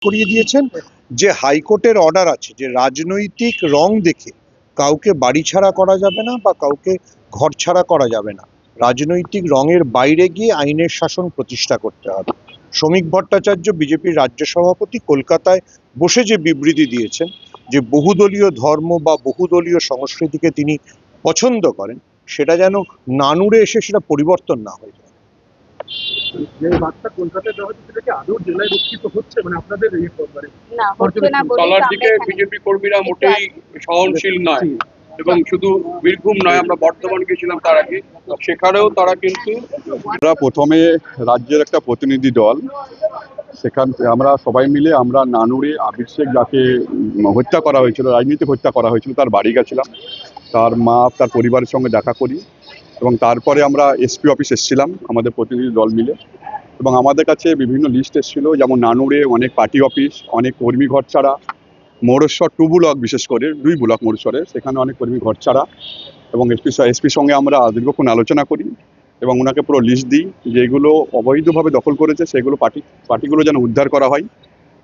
করিয়ে দিয়েছেন যে হাইকোর্টের অর্ডার আছে যে রাজনৈতিক রং দেখে কাউকে বাড়ি ছাড়া করা যাবে না বা কাউকে ঘর ছাড়া করা যাবে না। রাজনৈতিক রঙের বাইরে গিয়ে আইনের শাসন প্রতিষ্ঠা করতে হবে। শ্রমিক ভট্টাচার্য বিজেপির রাজ্য সভাপতি কলকাতায় বসে যে বিবৃতি দিয়েছেন যে বহুদলীয় ধর্ম বা বহুদলীয় সংস্কৃতিকে তিনি পছন্দ করেন, সেটা যেন নানুরে এসে সেটা পরিবর্তন না হয়ে যায়। যে বার্তা কলকাতায় দেওয়া হচ্ছে সেটা কি আদৌ জেলায় রক্ষিত হচ্ছে, মানে আপনাদের না হচ্ছে না বলেই তো তলার আমরা দিকে এখানে বিজেপি কর্মীরা মোটেই সহনশীল নয়, এবং শুধু বীরভূম নয়, আমরা বর্ধমান গেছিলাম তার আগে, সেখানেও তারা কিন্তু আমরা প্রথমে রাজ্যের একটা প্রতিনিধি দল, সেখান আমরা সবাই মিলে আমরা নানুরে আবির শেখ যাকে হত্যা করা হয়েছিল, রাজনীতিক হত্যা করা হয়েছিল, তার বাড়ি গেছিলাম, তার মা তার পরিবারের সঙ্গে দেখা করি, এবং তারপরে আমরা এসপি অফিস এসেছিলাম আমাদের প্রতিনিধি দল মিলে, এবং আমাদের কাছে বিভিন্ন লিস্ট এসেছিল, যেমন নানুরে অনেক পার্টি অফিস, অনেক কর্মী ঘর ছাড়া, মোরেশ্বর 2 ব্লক, বিশেষ করে 2 ব্লক মোরেশ্বরে, সেখানে অনেক কর্মী ঘর ছাড়া, এবং এসপির সঙ্গে আমরা দীর্ঘক্ষণ আলোচনা করি এবং ওনাকে পুরো লিস্ট দিই যেগুলো অবৈধভাবে দখল করেছে সেগুলো পার্টিগুলো যেন উদ্ধার করা হয়।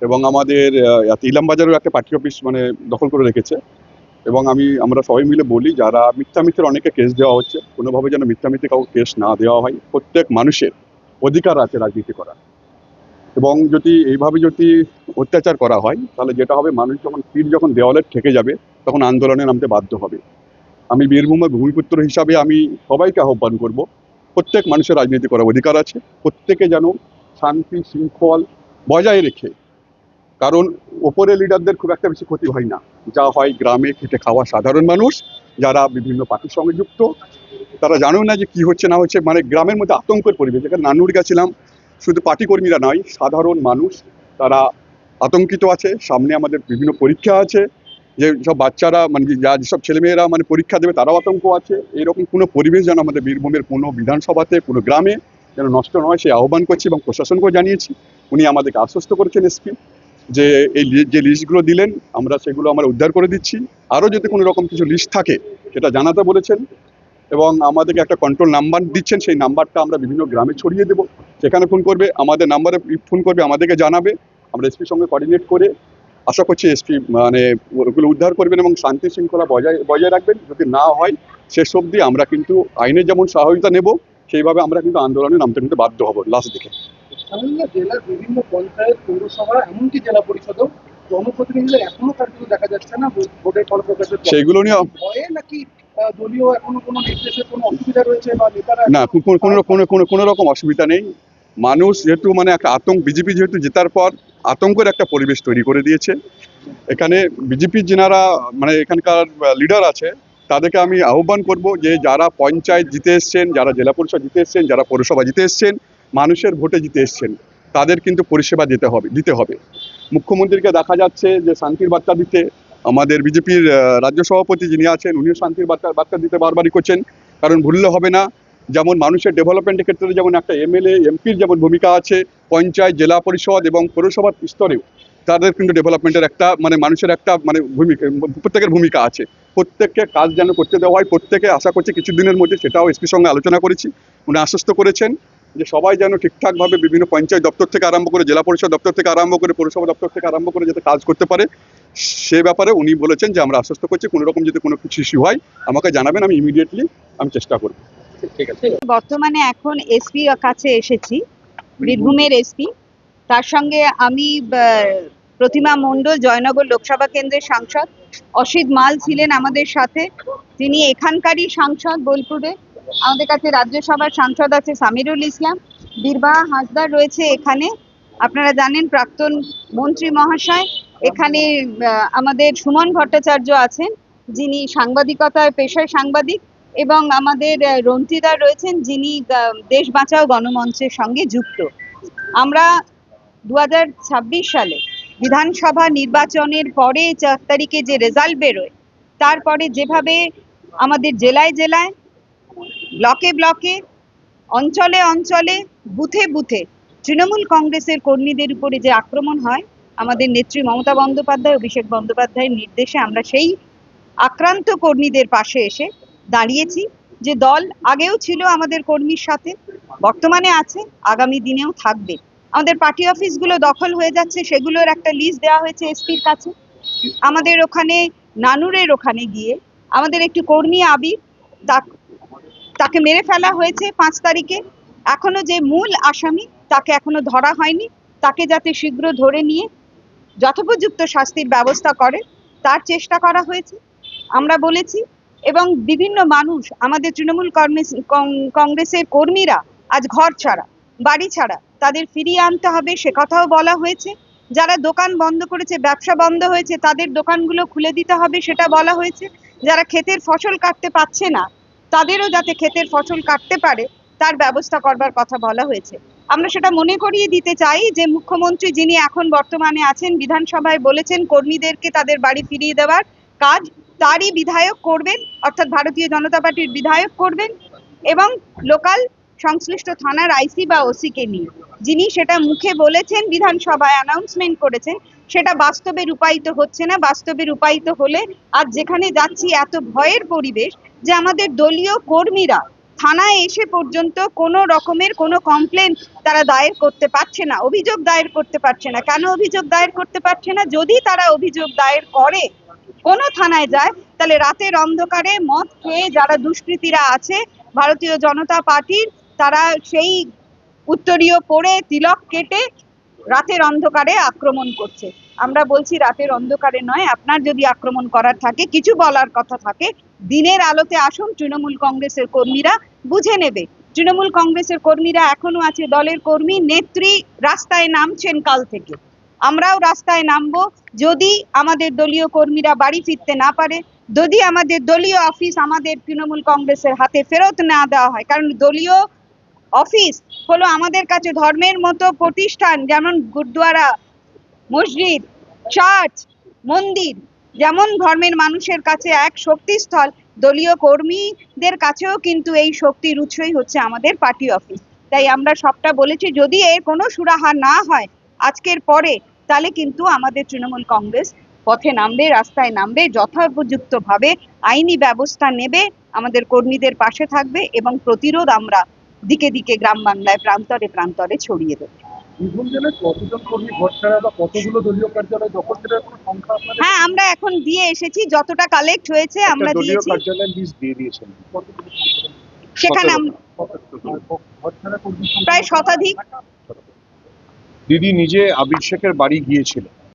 এবং আমাদের ইলামবাজারেও একটা পার্টি অফিস মানে দখল করে রেখেছে, এবং আমরা সবাই মিলে বলি যারা মিথ্যামিথ্যের অনেকে কেস দেওয়া হচ্ছে, কোনোভাবে যেন মিথ্যামিথ্যে কাউকে কেস না দেওয়া হয়। প্রত্যেক মানুষের অধিকার আছে রাজনীতি করার, এবং যদি এইভাবে যদি অত্যাচার করা হয় তাহলে যেটা হবে, মানুষ যখন পিঠ যখন দেওয়ালে ঠেকে যাবে তখন আন্দোলনে নামতে বাধ্য হবে। আমি বীরভূমের ভূমিপুত্র হিসাবে আমি সবাইকে আহ্বান করব, প্রত্যেক মানুষের রাজনীতি করার অধিকার আছে, প্রত্যেকে যেন শান্তি শৃঙ্খল বজায় রেখে, কারণ ওপরে লিডারদের খুব একটা বেশি ক্ষতি হয় না, যা হয় গ্রামে খেটে খাওয়া সাধারণ মানুষ যারা বিভিন্ন পার্টির সঙ্গে যুক্ত, তারা জানেও না যে কি হচ্ছে না হচ্ছে, মানে গ্রামের মধ্যে আতঙ্কের পরিবেশ। যেখানে নানুর গেছিলাম, শুধু পার্টি কর্মীরা নয়, সাধারণ মানুষ তারা আতঙ্কিত আছে। সামনে আমাদের বিভিন্ন পরীক্ষা আছে, যে সব বাচ্চারা মানে যেসব ছেলেমেয়েরা মানে পরীক্ষা দেবে তারাও আতঙ্ক আছে। এইরকম কোনো পরিবেশ যেন আমাদের বীরভূমের কোনো বিধানসভাতে কোনো গ্রামে যেন নষ্ট নয়, সেই আহ্বান করছি, এবং প্রশাসনকেও জানিয়েছি। উনি আমাদেরকে আশ্বস্ত করেছেন এসপি যে এই যে লিস্টগুলো দিলেন আমরা সেগুলো আমরা উদ্ধার করে দিচ্ছি, আরও যদি কোনো রকম কিছু লিস্ট থাকে সেটা জানাতে বলেছেন, এবং আমাদেরকে একটা কন্ট্রোল নাম্বার দিচ্ছেন, সেই নাম্বারটা আমরা বিভিন্ন গ্রামে ছড়িয়ে দেবো, সেখানে ফোন করবে, আমাদের নাম্বারে ফোন করবে, আমাদেরকে জানাবে, আমরা এসপির সঙ্গে কোঅর্ডিনেট করে আশা করছি এসপি মানে ওগুলো উদ্ধার করবেন এবং শান্তি শৃঙ্খলা বজায় রাখবেন। যদি না হয় শেষ অবধি আমরা কিন্তু আইনের যেমন সহায়তা নেব, সেইভাবে আমরা কিন্তু আন্দোলনে নামতে কিন্তু বাধ্য হব লাস্ট দিকে। জেলার বিভিন্ন পঞ্চায়েত, পৌরসভা, এমনকি জেলা পরিষদও জনপ্রতিনিধিদের এখনো কার্যত দেখা যাচ্ছে না ভোটের ফল প্রকাশের পর। সেইগুলো নিয়ে ভয়ে নাকি দলীয় এখনো কোনো নির্দেশের কোনো অসুবিধা রয়েছে, বা নেতারা না, কোনো রকম অসুবিধা নেই। মানুষ যেহেতু মানে একটা আতঙ্ক, বিজেপি যেহেতু জেতার পর আতঙ্কের একটা পরিবেশ তৈরি করে দিয়েছে, এখানে বিজেপির যারা মানে এখানকার লিডার আছে তাদেরকে আমি আহ্বান করব যে যারা পঞ্চায়েত জিতে এসছেন, যারা জেলা পরিষদ জিতে এসছেন, যারা পৌরসভা জিতে এসছেন, মানুষের ভোটে জিতে এসছেন, তাদের কিন্তু পরিষেবা দিতে হবে। মুখ্যমন্ত্রীকে দেখা যাচ্ছে যে শান্তির বার্তা দিতে, আমাদের বিজেপির রাজ্য সভাপতি যিনি আছেন উনিও শান্তির বার্তা দিতে বারবারই করছেন, কারণ ভুললে হবে না। যেমন মানুষের ডেভেলপমেন্টের ক্ষেত্রে যেমন একটা এমএলএ এমপির যেমন ভূমিকা আছে, পঞ্চায়েত জেলা পরিষদ এবং পৌরসভার স্তরেও তাদের কিন্তু ডেভেলপমেন্টের একটা মানে মানুষের একটা মানে ভূমিকা, প্রত্যেকের ভূমিকা আছে। প্রত্যেককে কাজ যেন করতে দেওয়া হয়, প্রত্যেকে আশা করছি কিছুদিনের মধ্যে, সেটাও এসপির সঙ্গে আলোচনা করেছি, উনি আশ্বস্ত করেছেন যে সবাই যেন ঠিকঠাকভাবে বিভিন্ন পঞ্চায়েত দপ্তর থেকে আরম্ভ করে, জেলা পরিষদ দপ্তর থেকে আরম্ভ করে, পৌরসভা দপ্তর থেকে আরম্ভ করে যাতে কাজ করতে পারে, সে ব্যাপারে উনি বলেছেন যে আমরা আশ্বস্ত করছি, কোনো রকম যদি কোনো কিছু ইস্যু হয় আমাকে জানাবেন, আমি ইমিডিয়েটলি আমি চেষ্টা করব। ঠিক আছে। বর্তমানে এখন এসপি কাছে এসেছি, বীরভূমের এসপি, তার সঙ্গে আমি প্রতিমা মণ্ডল জয়নগর লোকসভা কেন্দ্রের সাংসদ, অসিত মাল ছিলেন আমাদের সাথে, তিনি এখানকারই সাংসদ বোলপুরে। আমাদের কাছে রাজ্যসভার সাংসদ আছে সামিরুল ইসলাম, বীরবাহা হাঁসদার রয়েছে এখানে, আপনারা জানেন প্রাক্তন মন্ত্রী মহাশয়। এখানে আমাদের সুমন ভট্টাচার্য আছেন, যিনি সাংবাদিকতার পেশায় সাংবাদিক, এবং আমাদের রন্তিদা রয়েছেন, যিনি দেশ বাঁচাও গণমঞ্চের সঙ্গে যুক্ত। আমরা 2026 সালে বিধানসভা নির্বাচনের পরে 4 তারিখে যে রেজাল্ট বেরোয়, তারপরে যেভাবে আমাদের জেলায় জেলায়, ব্লকে ব্লকে, অঞ্চলে অঞ্চলে, বুথে বুথে তৃণমূল কংগ্রেসের কর্মীদের উপরে যে আক্রমণ হয়, আমাদের নেত্রী মমতা বন্দ্যোপাধ্যায়, অভিষেক বন্দ্যোপাধ্যায়ের নির্দেশে আমরা সেই আক্রান্ত কর্মীদের পাশে এসে দাঁড়িয়েছি। যে দল আগেও ছিল আমাদের কর্মীর সাথে, বর্তমানে আছে, আগামী দিনেও থাকবে। আমাদের পার্টি অফিসগুলো দখল হয়ে যাচ্ছে, সেগুলোর একটা লিস্ট দেওয়া হয়েছে এসপির কাছে। আমাদের ওখানে নানুরের ওখানে গিয়ে আমাদের একটি কর্মী আবির, তাকে মেরে ফেলা হয়েছে 5 তারিখে। এখনো যে মূল আসামি তাকে এখনো ধরা হয়নি, তাকে যাতে শীঘ্র ধরে নিয়ে যথোপযুক্ত শাস্তির ব্যবস্থা করে তার চেষ্টা করা হয়েছে আমরা বলেছি। এবং বিভিন্ন মানুষ, আমাদের তৃণমূল কংগ্রেসের কর্মীরা আজ ঘর ছাড়া, বাড়ি ছাড়া, তাদের ফিরিয়ে আনতে হবে সে কথাও বলা হয়েছে। যারা দোকান বন্ধ করেছে, ব্যবসা বন্ধ হয়েছে, তাদের দোকানগুলো খুলে দিতে হবে সেটা বলা হয়েছে। যারা ক্ষেতের ফসল কাটতে পারছে না, তাদেরও যাতে ক্ষেতের ফসল কাটতে পারে তার ব্যবস্থা করবার কথা বলা হয়েছে। আমরা সেটা মনে করিয়ে দিতে চাই যে মুখ্যমন্ত্রী যিনি এখন বর্তমানে আছেন, বিধানসভায় বলেছেন কর্মীদেরকে তাদের বাড়ি ফিরিয়ে দেওয়ার কাজ তারই বিধায়ক করবেন, অর্থাৎ ভারতীয় জনতা পার্টির বিধায়ক করবেন, এবং লোকাল সংশ্লিষ্ট থানার আইসি বা ওসিকে নিয়ে। যিনি সেটা মুখে বলেছেন, বিধানসভায় অ্যানাউন্সমেন্ট করেছেন, সেটা বাস্তবে রূপায়িত হচ্ছে না। বাস্তবে রূপায়িত হলে আজ যেখানে যাচ্ছি এত ভয়ের পরিবেশ যে আমাদের দলীয় কর্মীরা থানায় এসে পর্যন্ত কোনো রকমের কোনো কমপ্লেন তারা দায়ের করতে পারছে না, অভিযোগ দায়ের করতে পারছে না। কেন অভিযোগ দায়ের করতে পারছে না? যদি তারা অভিযোগ দায়ের করে, কোনো থানায় যায়, তাহলে রাতের অন্ধকারে মদ খেয়ে যারা দুষ্কৃতীরা আছে ভারতীয় জনতা পার্টির, তারা সেই উত্তরীয় পরে তিলক কেটে রাতের অন্ধকারে আক্রমণ করছে। আমরা বলছি রাতের অন্ধকারে নয়, আপনার যদি আক্রমণ করার থাকে, কিছু বলার কথা থাকে, দিনের আলোতে আসুন। তৃণমূল কংগ্রেসের কর্মীরা বুঝে নেবে। তৃণমূল কংগ্রেসের কর্মীরা এখনো আছে, দলের কর্মী নেত্রী রাস্তায় নামছেন কাল থেকে, আমরাও রাস্তায় নামবো। যদি আমাদের দলীয় কর্মীরা বাড়ি ফিরতে না পারে, যদি আমাদের দলীয় অফিস আমাদের তৃণমূল কংগ্রেসের হাতে ফেরত না দেওয়া হয়, কারণ দলীয় অফিস হলো আমাদের কাছে ধর্মের মতো প্রতিষ্ঠান, যেমন গুরুদ্বারা, মসজিদ, চার্চ, মন্দির যেমন ধর্মের মানুষের কাছে এক শক্তিস্থল, দলীয় কর্মীদের কাছেও কিন্তু এই শক্তির উৎসই হচ্ছে আমাদের পার্টি অফিস। তাই আমরা সবটা বলেছি, যদি এর কোনো সুরাহা না হয় আজকের পরে, তাহলে কিন্তু আমাদের তৃণমূল কংগ্রেস পথে নামবে, রাস্তায় নামবে, যথোপযুক্তভাবে আইনি ব্যবস্থা নেবে, আমাদের কর্মীদের পাশে থাকবে এবং প্রতিরোধ আমরা দিকে দিকে, গ্রাম বাংলায়, প্রান্তরে প্রান্তরে ছড়িয়ে দেবে। বীরভূম জেলায় কতজন কর্মী ঘর ছাড়া বা কতগুলো দলীয় কার্যালয় দখল, সেটার কোনো সংখ্যা আপনাদের? হ্যাঁ, আমরা এখন দিয়ে এসেছি, যতটা কালেক্ট হয়েছে আমরা দলীয় দিয়েছি। কার্যালয়ের লিস্ট দিয়ে দিয়েছেন। কতগুলো? সেখানে আর ঘর ছাড়া কর্মী সংখ্যা প্রায় শতাধিক। দিদি নিজে আবির শেখের বাড়ি গিয়েছিলেন,